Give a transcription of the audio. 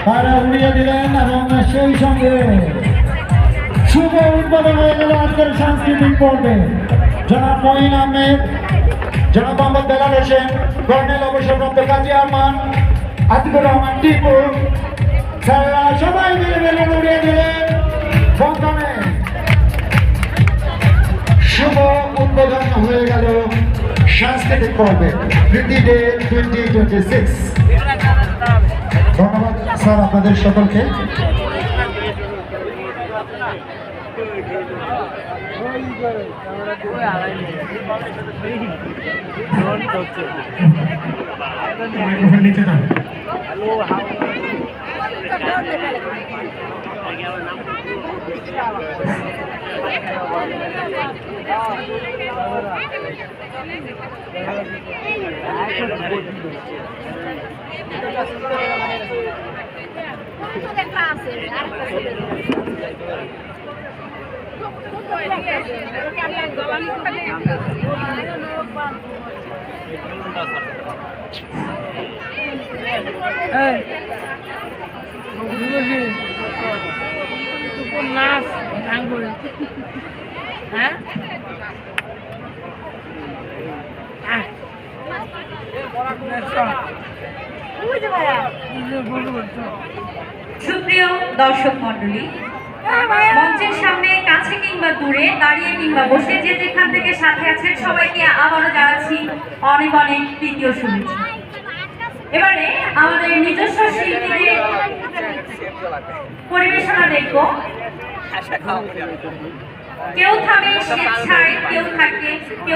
তারা উড়িয়ে দিলেন এবং সেই সঙ্গে শুভ উদ্বোধন হয়ে গেল আজকের সাংস্কৃতিক পর্বে। জনাব মঈন আহমেদ, জনাব মোহাম্মদ বেলাল হোসেন, কর্নেল অবসরপ্রাপ্ত কাজী আরমান, আতিকুর রহমান টিপু, স্যাররা সবাই মিলে বেলুন উড়িয়ে দিলেন। বন্ধনে শুভ উদ্বোধন হয়ে গেল সাংস্কৃতিক পর্বে প্রীতি ডে 2026। ধন্যবাদ স্যার আপনাদের সকলকে। নাচ আঙ্গুল হ্যাঁ সুপ্রিয় দর্শক মন্ডলী, মঞ্চের সামনে কাছে কিংবা দূরে দাঁড়িয়ে কিংবা বসে যে যেখান থেকে সাথে আছেন সবাইকে আবারও জানাচ্ছি অনেক অনেক তৃতীয় শুভেচ্ছা। এবারে আমাদের নিজস্ব শিল্পীদের পরিবেশনা দেখব। কেউ থামে স্বেচ্ছায়, কেউ থাকে, কেউ